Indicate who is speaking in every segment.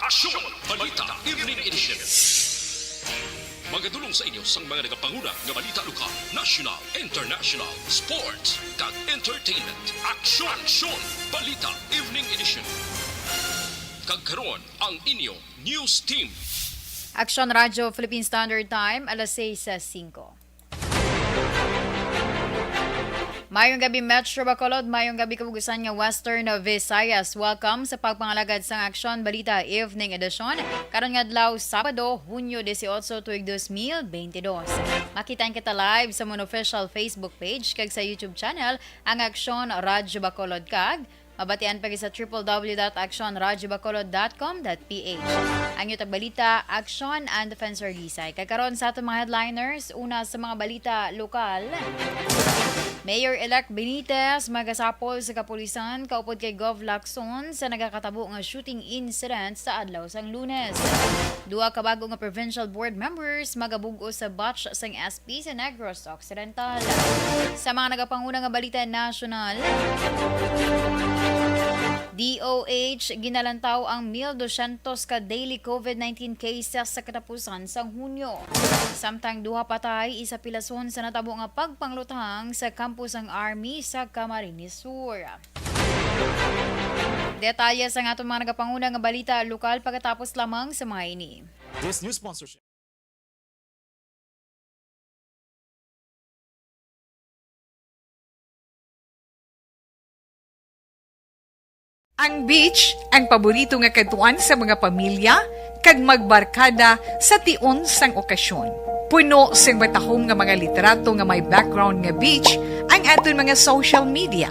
Speaker 1: Aksyon! Balita Evening Edition. Magadulong sa inyo sang mga nagapanguna nga balita lokal, national, international, sports, kag entertainment. Aksyon! Balita Evening Edition. Kag karon ang inyo news team.
Speaker 2: Aksyon Radyo Philippine Standard Time, alas 6:05. Mayong gabi Metro Bacolod, mayong gabi kabugusan nga Western Visayas. Welcome sa pagpangalagad sang Aksyon Balita Evening Edition. Karon nga adlaw Sabado, Hunyo 18, tuig 2022. Makitaan kita live sa mon official Facebook page kag sa YouTube channel ang Aksyon Radyo Bacolod kag mabatian pa sa www.actionradyobacolod.com.ph. Ang yung balita, Action and Defense Gisay. Kakaroon sa atong mga headliners, una sa mga balita lokal. Mayor-elect Benitez magasapol sa kapulisan kaupod kay Gov Lacson sa nagakatabo nga shooting incident sa adlaw sang Lunes. Duha ka bago nga provincial board members magabugo sa batch sang SP sa Negros Occidental. Sa mga nagapanguna nga balita national, DOH ginalantaw ang 1,200 ka daily COVID-19 cases sa katapusan sang Hunyo. Samtang duha patay, isa pilason sa natabo nga pagpanglutang sa campus ang Army sa Camarines Sur. Detalye sa atong mga nagapanguna nga balita lokal pagkatapos lamang sa mga ini.
Speaker 3: This new sponsorship.
Speaker 4: Ang beach, ang paborito nga katuan sa mga pamilya, kag magbarkada sa tion sang okasyon. Puno sang batahom nga mga literato nga may background nga beach ang aton mga social media.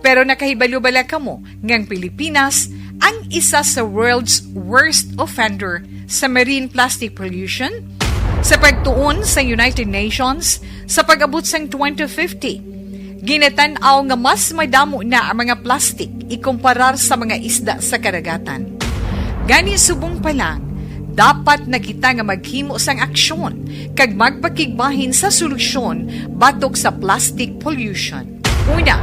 Speaker 4: Pero nakahibalo-bala kamo ngang Pilipinas ang isa sa world's worst offender sa marine plastic pollution? Sa pagtuon sa United Nations, sa pag-abot sang 2050, ginatanaw nga mas madamo na ang mga plastic ikumparar sa mga isda sa karagatan. Gani subong pa lang, dapat na kita nga maghimo sang aksyon kag magpakigbahin sa solusyon batok sa plastic pollution. Una,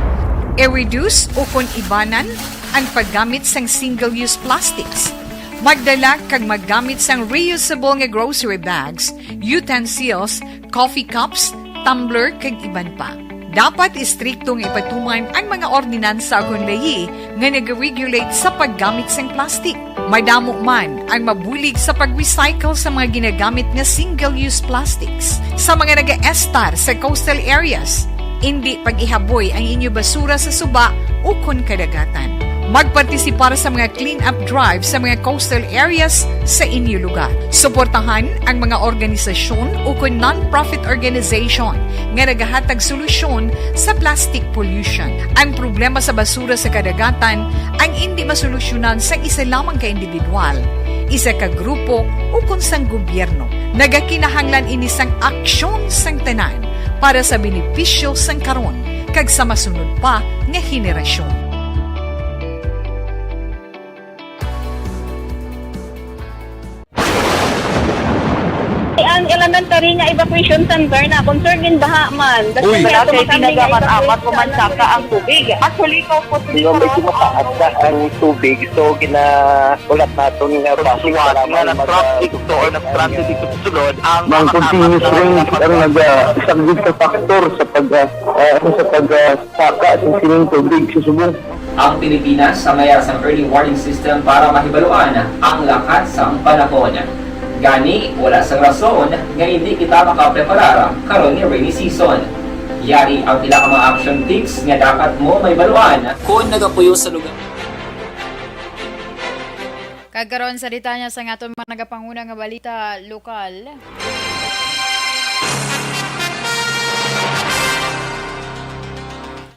Speaker 4: i-reduce o kung ibanan ang paggamit sang single-use plastics. Magdala kag maggamit sang reusable nga grocery bags, utensils, coffee cups, tumbler kag iban pa. Dapat istriktong ipatuman ang mga ordinansa kung layi nga nag-regulate sa paggamit ng plastic. Madamo man ang mabulig sa pag-recycle sa mga ginagamit nga single-use plastics. Sa mga nag-estar sa coastal areas, hindi pag-ihaboy ang inyo basura sa suba o kun kadagatan. Magpartisipar sa mga clean-up drive sa mga coastal areas sa inyo lugar. Suportahan ang mga organisasyon o kung non-profit organization nga nagahatag solusyon sa plastic pollution. Ang problema sa basura sa kadagatan ang hindi masolusyonan sa isa lamang ka individual, isa ka grupo o kung sang gobyerno. Nagakinahanglan ini sang aksyon sang tanan para sa benepisyo sang karon kag sa masunod pa nga henerasyon.
Speaker 5: Ang elementary nga evacuation center na concern din baha man.
Speaker 6: Uy,
Speaker 5: kaya
Speaker 6: kasi
Speaker 5: tumakami nga
Speaker 6: pinagamat-amat
Speaker 5: evacuation
Speaker 6: kumansaka ang tubig. Actually, ikaw po sa
Speaker 7: Medyo mataas na ang tubig, so ginaulat natin nga
Speaker 6: pagsuwat nga ng traffic to or nag-transit dito sa sulod ang
Speaker 7: Mang continuous rain ang nag-isang sa factor sa pagsaka at sining tubig sa subong.
Speaker 8: Ang Pilipinas sa mayroon sa early warning system para mahibaluan ang lakas sa panahon. Gani, wala sa rason nga hindi kita makapreparar karon ni rainy season. Yari ang pila ka mga action tips nga dapat mo may baluan kung nagapuyo sa lugar.
Speaker 2: Kagkaroon sa ditanya sa atong mga nagapanguna nga balita lokal.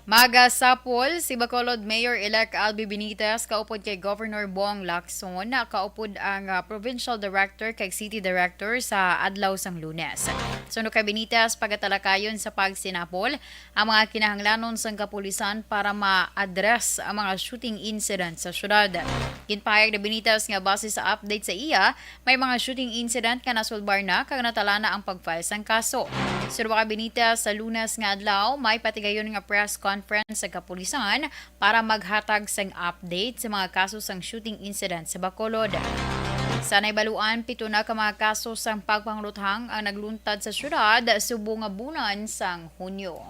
Speaker 2: Magasapol si Bacolod Mayor-elect Albi Benitez kaupod kay Governor Bong Lacson na kaupod ang Provincial Director kay City Director sa adlaw sang Lunes. Suno kay Benitez pagatalakayon sa pagsinapol ang mga kinahanglanon sang kapulisan para ma-address ang mga shooting incident sa syudad. Ginpahayag na Benitez nga base sa update sa iya, may mga shooting incident nga nasulbar na kag natala na ang pag-file sang kaso. Suro ka Benitez sa Lunes nga adlaw, may patigayon nga press conference sa kapulisan para maghatag sang update sa mga kaso sang shooting incident sa Bacolod. Sa naibaluan, 7 na ka mga kaso sang pagpangluthang ang nagluntad sa syudad subong nga bulan sang Hunyo.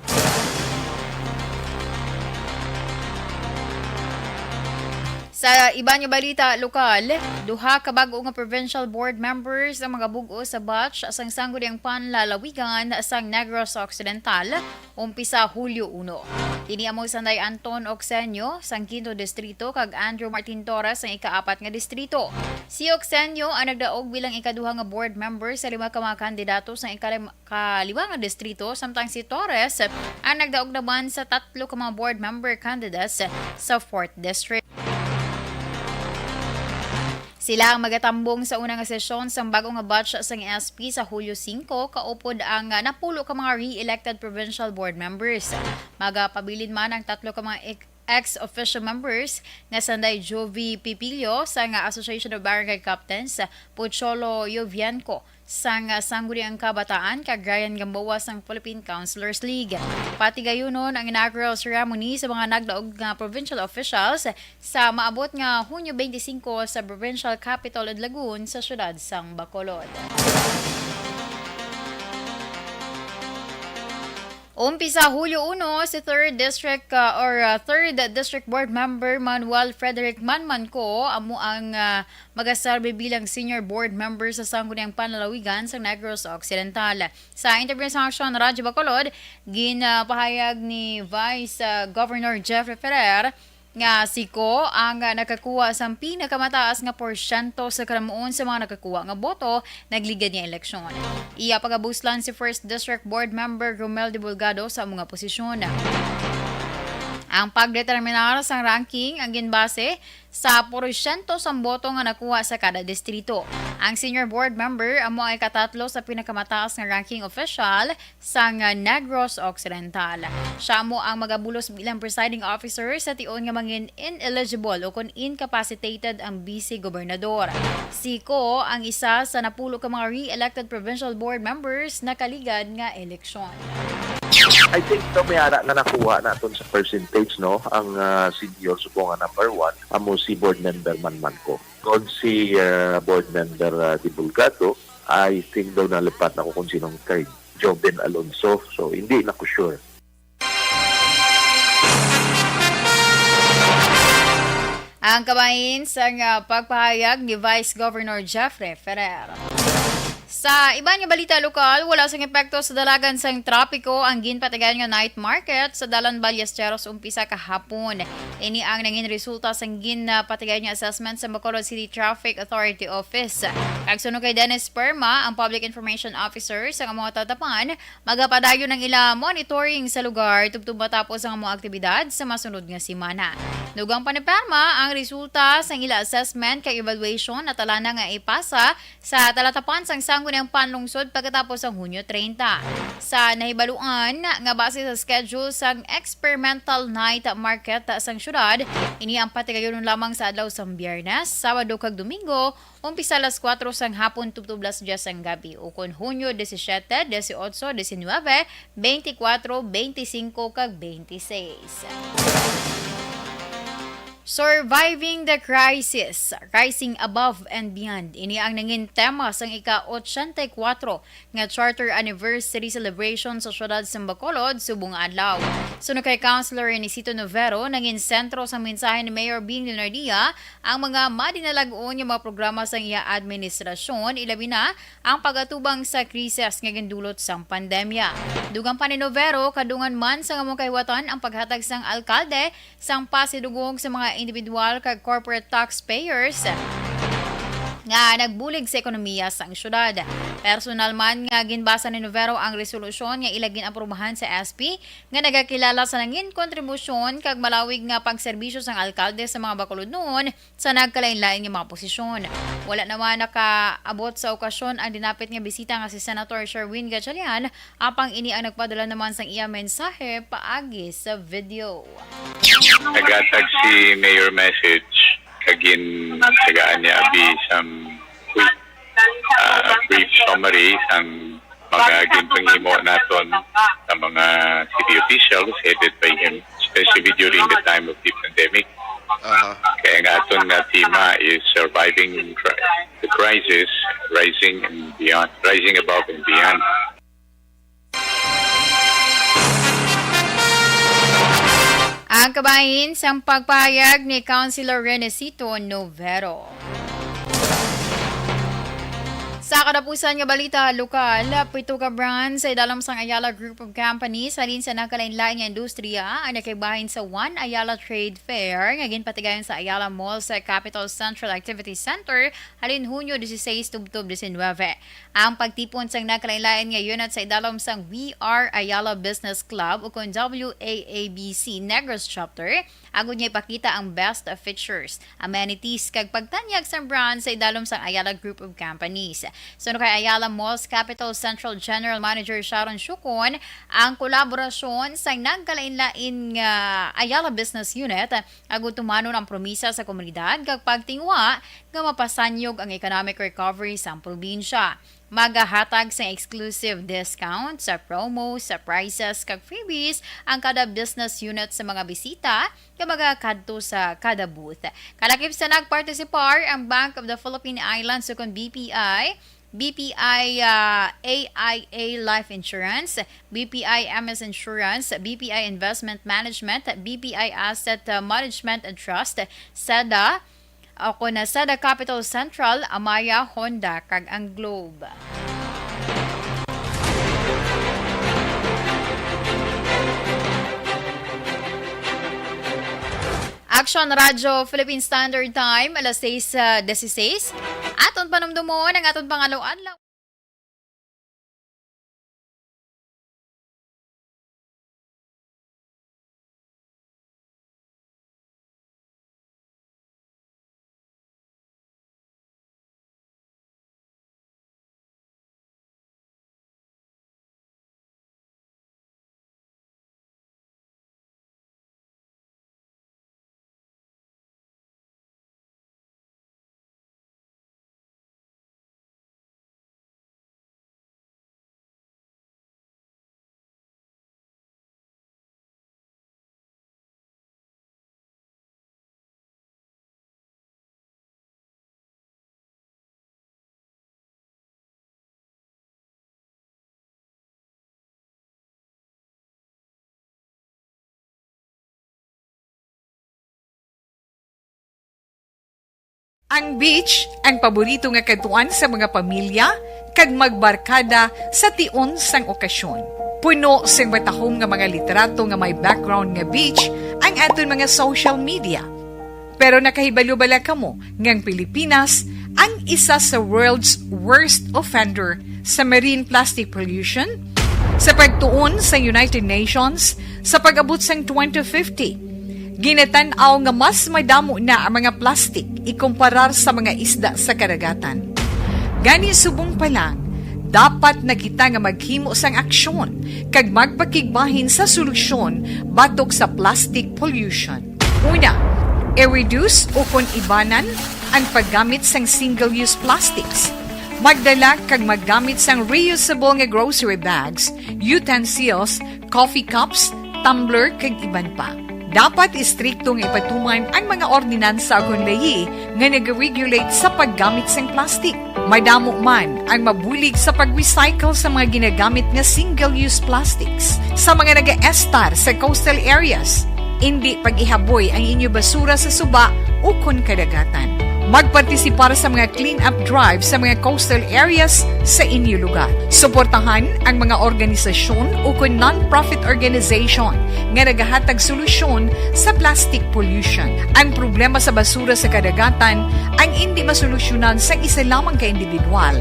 Speaker 2: Sa iba nga balita lokal, duha ka bag-o nga provincial board members ang mga bugo sa batch sang sangguniang panlalawigan sang Negros Occidental umpisa Hulyo 1. Kini amo Sanday Anton Oxenio sang 5 distrito kag Andrew Martin Torres ang ika-4 nga distrito. Si Oxenio ang nagdaog bilang ikaduha nga board member sa 5 ka mga kandidato sang ika-5 nga distrito, samtang si Torres ang nagdaog naman sa 3 ka mga board member candidates sa 4th district. Sila ang magatambong sa unang sesyon sa bagong nga batch sa SP sa Hulyo 5, kaupod ang napulo ka mga re-elected provincial board members. Magapabilin man ang 3 ka mga ex-official members nga Sanday Jovi Pipilio sa Association of Barangay Captains, Pocholo Yovianco sang Sangguniang Kabataan kag Ryan Gamboa sang Philippine Councilors League. Pati gayunon ang inaugural ceremony sa mga nagdaog nga provincial officials sa maabot nga Hunyo 25 sa provincial capital ug Lagoon sa syudad sang Bacolod. Umpisa Hulyo 1 si 3rd District 3rd District Board Member Manuel Frederick Manmanco amo ang magasarbe bilang senior board member sa sangguniang panlalawigan sa Negros Occidental. Sa interview sa Aksyon Radyo Bacolod, ginapahayag ni Vice Governor Jeffrey Ferrer nga si Ko ang nakakuha sa pinakamataas nga porsyento sa karamuon sa mga nakakuha nga boto nagligad niya eleksyon. Iya pagabuslan si 1st District Board Member Romel Divulgado sa mga posisyon. Ang pagdeterminar sa ranking ang ginbase sa porsyento sa boto nga nakuha sa kada distrito. Ang senior board member amo ay katatlo sa pinakamataas nga ranking official sa Negros Occidental. Siya mo ang magabulos bilang presiding officer sa tion nga mangin ineligible o kung incapacitated ang vice gobernador. Si Ko ang isa sa napulo ka mga re-elected provincial board members na kaligad nga eleksyon.
Speaker 6: I think may ara na nakuha naton sa percentage, no, ang senior subong nga number 1 amo si board member Manmanco. Kung si board member Divulgado, I think daw nalipat na ko kung sinong third, Joven Alonso, so hindi na ko sure.
Speaker 2: Ang kabahin sa pagpahayag ni Vice Governor Jeffrey Ferrer. Sa iba nga balita lokal, wala sang epekto sa dalagan sang trapiko ang ginpatigayon nga night market sa Dalan Ballesteros umpisa kahapon. Ini ang nangin resulta sang ginpatigayon nga assessment sa Bacolod City Traffic Authority Office. Kagsuno kay Dennis Perma, ang Public Information Officer sa mga tatapan, magapadayon ng ila monitoring sa lugar tubtub matapos ang mga aktibidad sa masunod nga simana. Dugang pa ni Perma, ang resulta sang ila assessment kay evaluation na tala na nga ipasa sa talatapan sang sangguniang panlungsod pagkatapos ang Hunyo 30. Sa nahibaluan nga base sa schedule sang experimental night market sang syudad, ini ang patigayon lamang sa adlaw sang Biyernes, Sabado kag Domingo, umpisa alas 4 sang hapon tubtub alas 10 sang gabi, ukon Hunyo 17, 18, 19, 24, 25 kag 26. Surviving the Crisis, Rising Above and Beyond. Ini ang nangin tema sang ika-84 nga Charter Anniversary Celebration sa syudad sa Bacolod, subong adlaw. Suno kay Councilor Enisito Novero, nangin sentro sa mensahe ni Mayor Bing Leonardia ang mga madinalagoon nga mga programa sa iya administrasyon, ilabi na ang pagatubang sa krisis nga gindulot sang pandemya. Dugang pa ni Novero, kadungan man sa nga kayawatan ang paghatag sang alkalde sang pasidugong sa mga individual kag corporate taxpayers nga nagbulig sa ekonomiya sang syudad. Personal man nga ginbasa ni Novero ang resolusyon nga ilagin aprubahan sa SP nga nagakilala sa nangin kontribusyon kag malawig nga pagserbisyo sang alkalde sa mga Bacolod noon sa nagkalain-lain nga mga posisyon. Wala naman nakaabot sa okasyon ang dinapit nga bisita nga si Senator Sherwin Gatchalian, apang ini ang nagpadala naman sang iya mensahe paagi sa video.
Speaker 3: Nagatag si Mayor message kagin tagaan niya abi some quick brief summary sang mga ginpanghimo naton sa mga city officials headed by him, especially during the time of the pandemic. Kaya nga aton nga tema is surviving the crisis, rising above and beyond.
Speaker 2: Ang kabahin sa pagpahayag ni Councilor Renesito Novero. Sa kadapusan nga balita lokal, pito ka brands sa idalam sang Ayala Group of Companies halin sa nakalain-lain nga industriya ang nakibahin sa One Ayala Trade Fair nga ginpatigayon sa Ayala Mall sa Capital Central Activity Center halin Hunyo 16 tubtob 19. Ang pagtipon sang nakalain-lain nga unit sa idalam sang We Are Ayala Business Club o kung WAABC Negros Chapter agud niya ipakita ang best of features, amenities kag pagtanyag sang brands sa idalom sang Ayala Group of Companies. So kay Ayala Malls Capital Central General Manager Sharon Shukon, ang kolaborasyon sa nagkalain-lain Ayala Business Unit agud tumanon ang promisa sa komunidad kag pagtingwa nga mapasanyog ang economic recovery sa probinsya. Magahatag sa exclusive discount sa promo, sa prices kag freebies ang kada business unit sa mga bisita nga magakadto sa kada booth. Kalakip sa nagpartisipar ang Bank of the Philippine Islands sukon BPI, AIA Life Insurance, BPI MS Insurance, BPI Investment Management, BPI Asset Management and Trust, SEDA, ako na SEDA Capital Central, Amaya, Honda, kag ang Globe. Action Radio Philippine Standard Time, alas 6:16. Aton panumdumon ang aton pangalaw-adlaw.
Speaker 4: Ang beach ang paborito nga kadtuan sa mga pamilya kag magbarkada sa tion sang okasyon. Puno sing matahom nga mga literato nga may background nga beach ang aton mga social media. Pero nakahibalo-bala kamo ngang Pilipinas ang isa sa world's worst offender sa marine plastic pollution? Sa pagtuon sa United Nations sa pag-abot sang 2050, ginatanaw nga mas madamo na ang mga plastic ikumparar sa mga isda sa karagatan. Gani subong pa lang, dapat na kita nga maghimo sang aksyon kag magpakigbahin sa solusyon batok sa plastic pollution. Una, i-reduce o kung ibanan ang paggamit sang single-use plastics. Magdala kag maggamit sang reusable nga grocery bags, utensils, coffee cups, tumbler kag iban pa. Dapat istriktong ipatuman ang mga ordinansa akong lahi nga nag-regulate sa paggamit ng plastic. Madamo man ang mabulig sa pag-recycle sa mga ginagamit nga single-use plastics. Sa mga nag-estar sa coastal areas, hindi pag-ihaboy ang inyo basura sa suba o kun kadagatan. Magpartisipar sa mga clean-up drive sa mga coastal areas sa inyo lugar. Suportahan ang mga organisasyon o kung non-profit organization nga nagahatag solusyon sa plastic pollution. Ang problema sa basura sa kadagatan ang hindi masolusyonan sa isa lamang ka individual,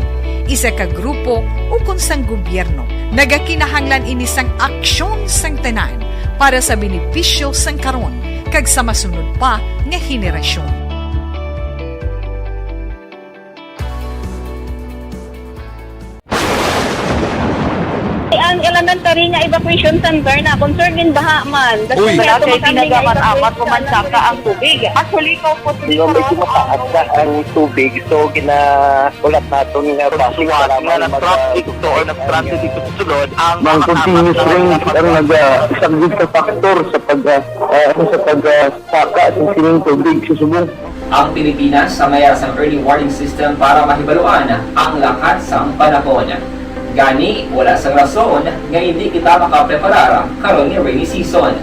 Speaker 4: isa ka grupo o kung sang gobyerno. Nagakinahanglan ini sang aksyon sang tanan para sa benepisyo sang karon kag sa masunod pa nga henerasyon.
Speaker 5: Ang elementary nga evacuation center na concern din baha man.
Speaker 9: Uy.
Speaker 5: Kaya
Speaker 7: Kaya tinagamat-amat
Speaker 5: evacuation
Speaker 7: kumansa ka ang tubig. Actually, ikaw po medyo mataas na ang tubig. So, ulat natin nga
Speaker 6: Pagsuwat nga ng traffic to or nag-traffic dito sa sulod, ang
Speaker 7: Mang continuous rain ang isang good factor sa pagsaka at sining tubig sa subong.
Speaker 8: Ang Pilipinas sa mayroon sa early warning system para mahibaluan ang lakas ng panahon. Gani, wala sa rason nga hindi kita makapreparara karon ni rainy season.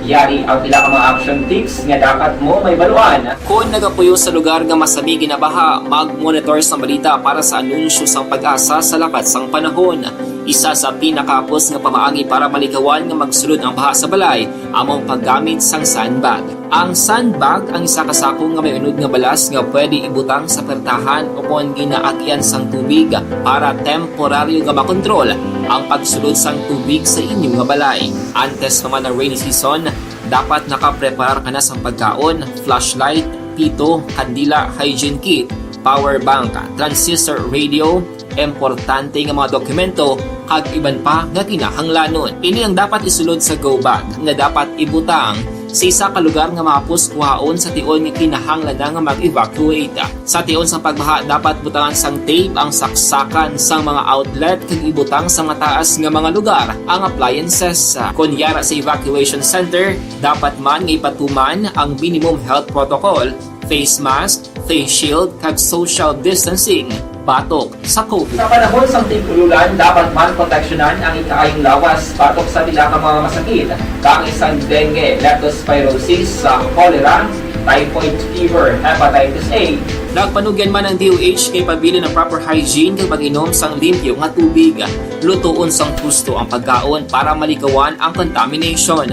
Speaker 8: Yari ang pila ka mga action tips nga dapat mo may baluan. Kung nagapuyo sa lugar nga masabi ginabaha, mag-monitor sa balita para sa anunsyo sang pag-asa sa lakas sang panahon. Isa sa pinakapos nga pamaagi para malikawan nga magsulod ang baha sa balay, among paggamit sang sandbag. Ang sandbag ang isa kasakong nga may unod nga balas nga pwede ibutang sa pertahan upon ginaagyan sang tubig para temporaryo nga makontrol ang pagsulod sang tubig sa inyong nga balay. Antes naman ng rainy season, dapat nakapreparar ka na sang pagkaon, flashlight, pito, kandila, hygiene kit, power bank, transistor radio, importante nga mga dokumento kag iban pa nga kinahanglanon. Ini ang dapat isulod sa go bag nga dapat ibutang sa isa ka lugar nga mapus kuhaon sa tion nga kinahanglan nga mag-evacuate. Sa tion sa pagbaha dapat butangan sang tape ang saksakan sang mga outlet kag ibutang sa mataas nga mga lugar ang appliances. Kunyara sa evacuation center, dapat man nga ipatuman ang minimum health protocol, face mask, face shield kag social distancing batok sa COVID. Sa panahon sa tig-ululan, dapat man proteksyonan ang ikaayong lawas batok sa pila ka mga masakit, kang isang dengue, leptospirosis, cholera, typhoid fever, hepatitis A. Nagpanugyan man ang DOH kay pabili ng proper hygiene kay pag-inom sang limpyo nga tubig. Lutuon sang husto ang pagkaon para malikawan ang contamination.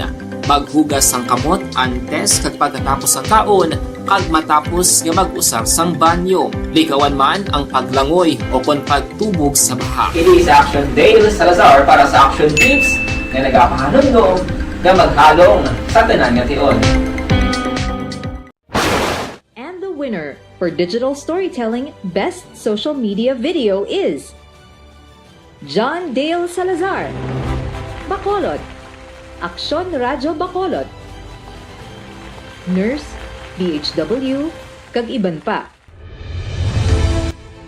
Speaker 8: Maghugas sang kamot antes kag pagkatapos ang kaon kag matapos nga mag-usar sang banyo. Likawan man ang paglangoy o kon pagtubog sa baha. Kini sa Action Dale Salazar para sa action tips nga nagapahanundong nga maghalong sa tanan nga tion.
Speaker 10: And the winner for Digital Storytelling Best Social Media Video is John Dale Salazar, Bacolod, Aksyon Radyo Bacolod, Nurse, DHW, kag iban pa.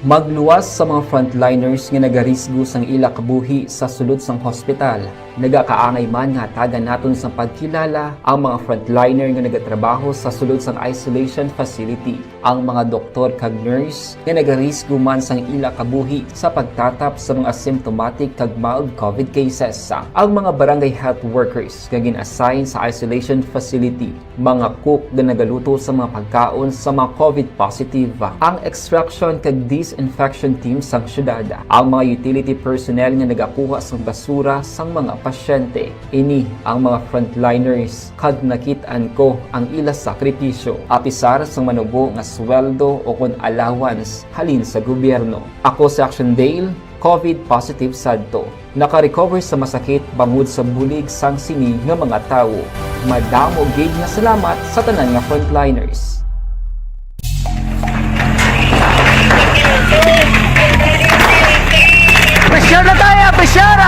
Speaker 8: Magluwas sa mga frontliners nga nagarisgo sang ila kabuhi sa sulod sang hospital. Nagakaangay man nga tagan naton sa pagkilala ang mga frontliner nga nagatrabaho sa sulod sang isolation facility. Ang mga doktor kag nurse nga nagarisgo man sang ila kabuhi sa pagtatap sa mga asymptomatic kag mild COVID cases. Ang mga barangay health workers nga gin-assign sa isolation facility, mga cook nga nagaluto sa mga pagkaon sa mga COVID positive. Ang extraction kag disinfection team sang syudad, ang mga utility personnel nga nagakuha sang basura sang mga pasyente. Ini ang mga frontliners kag nakit-an ko ang ila sakripisyo apisar sang manubo nga sweldo o kon allowance halin sa gobyerno. Ako sa Action Dale, COVID positive sadto. Naka-recover sa masakit bangod sa bulig sang sini nga mga tawo. Madamo gid nga salamat sa tanan nga frontliners.
Speaker 7: Pressure na tayo! Pressure!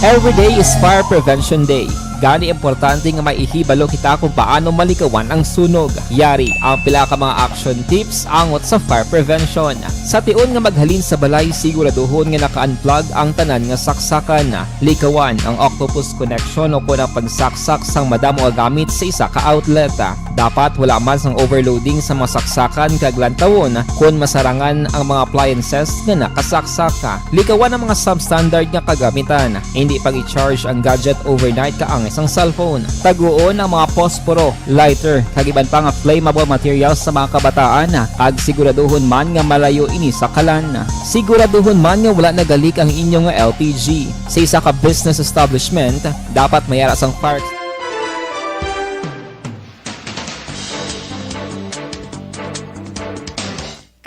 Speaker 8: Every day is Fire Prevention Day. Gani importante nga maihibalo kita kung paano malikawan ang sunog. Yari ang pila ka mga action tips angot sa fire prevention. Sa tion nga maghalin sa balay, siguraduhon nga naka-unplug ang tanan nga saksakan. Likawan ang octopus connection o kung ang pagsaksak sang madamo nga gamit sa isa ka outlet. Dapat wala man sang overloading sa mga saksakan kag lantawon kung masarangan ang mga appliances nga nakasaksaka. Likawan ang mga substandard nga kagamitan. Hindi pag i-charge ang gadget overnight kaang isang cellphone. Taguon ang mga posporo, lighter, kag iban pa nga flammable materials sa mga kabataan. Ag siguraduhon man nga malayo ini sa kalan. Siguraduhon man nga wala nagalik ang inyong LPG. Sa isa ka business establishment, dapat mayara sang fire.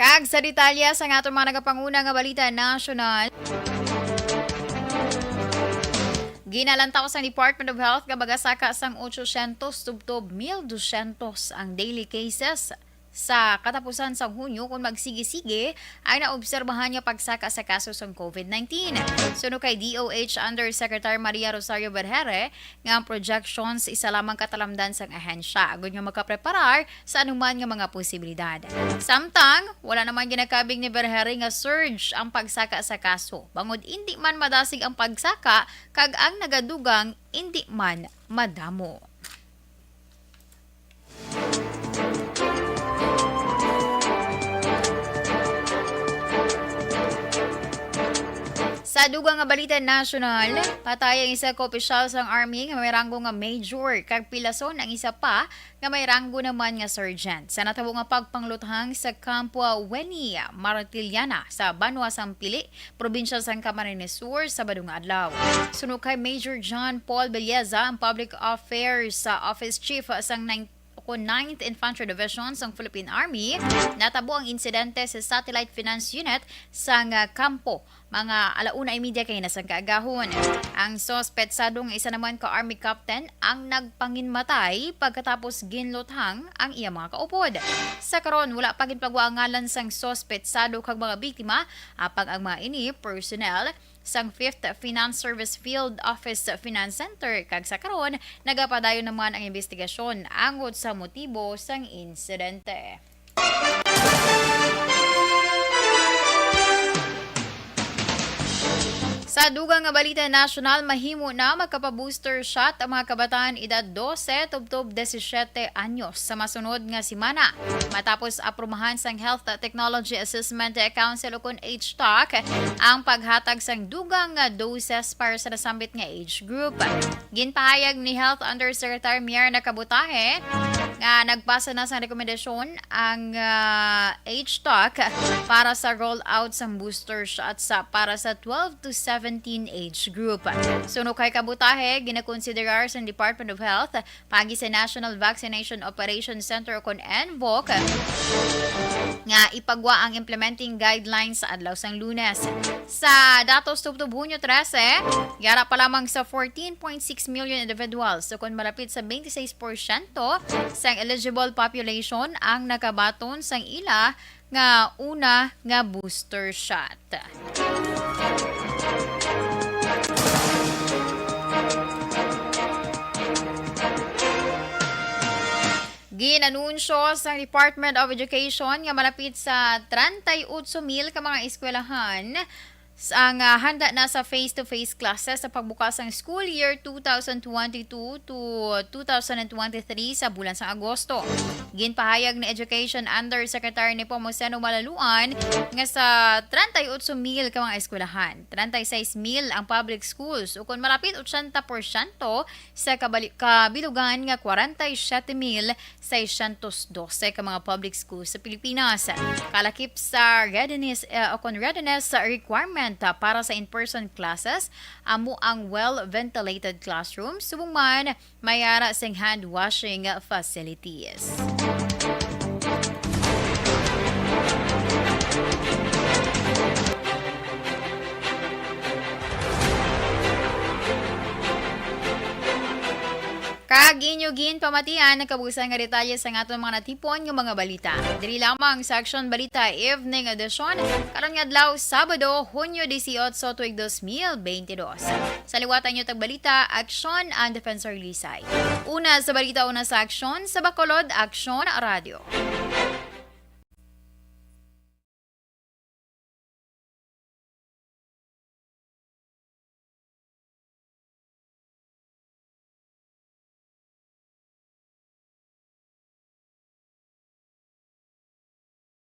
Speaker 2: Kag sa detalya sa nga mga nagapanguna nga balita nasyonal. Ginalantaw sa Department of Health nga bagasaka sang 800 tubtob 1,200 ang daily cases sa katapusan sa Hunyo kung magsige-sige ay naobserbahan niya pagsaka sa kaso sa COVID-19. Suno kay DOH Undersecretary Maria Rosario Berhere nga ang projections isa lamang katalamdan sang ahensya agud nga makapreparar sa anuman nga mga posibilidad. Samtang wala naman ginakabing ni Berhere nga surge ang pagsaka sa kaso. Bangod hindi man madasig ang pagsaka kag ang nagadugang hindi man madamo. Sa dugang nga balita national, patay ang isa ka opisyal sang army nga may ranggo nga major kag pilason ang isa pa nga may ranggo naman nga sergeant. Sa natabo nga pagpangluthang sa Campo Weni, Martiliana sa Banwa Sampili, probinsya sang Camarines Sur sa badung adlaw. Suno kay Major John Paul Belleza, ang Public Affairs Office Chief sang 9th Infantry Division ng Philippine Army, natabo ang insidente sa Satellite Finance Unit sa kampo. Mga 1:30 kay nasang kaagahon. Ang sospetsadong isa naman ka Army Captain ang nagpanginmatay pagkatapos ginluthang ang iya mga kaupod. Sa karon wala pa gid pagwaangalan sang sospetsado kag mga biktima apang ang mga ini personnel sang 5th Finance Service Field Office Finance Center kag sa karon nagapadayon naman ang investigasyon angod sa motibo sang insidente. Sa dugang nga balita national, mahimo na magkapa-booster shot ang mga kabataan edad 12 tubtob 17 anyos sa masunod nga semana. Matapos aprumahan sang Health Technology Assessment Council o kun HTAC ang paghatag sang dugang nga doses para sa nasambit nga age group. Ginpahayag ni Health Undersecretary Mierna Cabutahe nga nagpasa na sa rekomendasyon ang HTAC para sa rollout sang booster shots para sa 12 to 17 age group. Suno kay Cabutahe, ginakonsiderar sa Department of Health pagi sa National Vaccination Operations Center o kon NVOC nga ipagwa ang implementing guidelines sa adlaw sang Lunes. Sa datos tubtob Hunyo 13, yara pa lamang sa 14.6 million individuals so kung malapit sa 26% sang eligible population ang nakabaton sang ila nga una nga booster shot. Ginanunsyo sa Department of Education nga malapit sa 38,000 ka mga eskwelahan ang handa na sa face-to-face classes sa pagbukas ng school year 2022 to 2023 sa bulan sa Agosto. Ginpahayag ni Education Undersecretary ni Pomoceno Malaluan nga sa 38,000 ka mga eskwelahan, 36,000 ang public schools o kung malapit 80% sa kabilugan nga 47,612 ka mga public schools sa Pilipinas. Kalakip sa readiness requirement para sa in-person classes, amo ang well-ventilated classrooms, subong man mayara sing hand-washing facilities. Kaginyugin pamatian nakabusan nga detalye sa aton mga natipon ng mga balita. Diri lamang sa Action Balita Evening Edition karon nga adlaw Sabado, Hunyo 18 tuig 2022. Sa liwatan niyo tag balita, Action and Defensor Lisay. Una sa balita, una sa Action sa Bacolod Action Radio.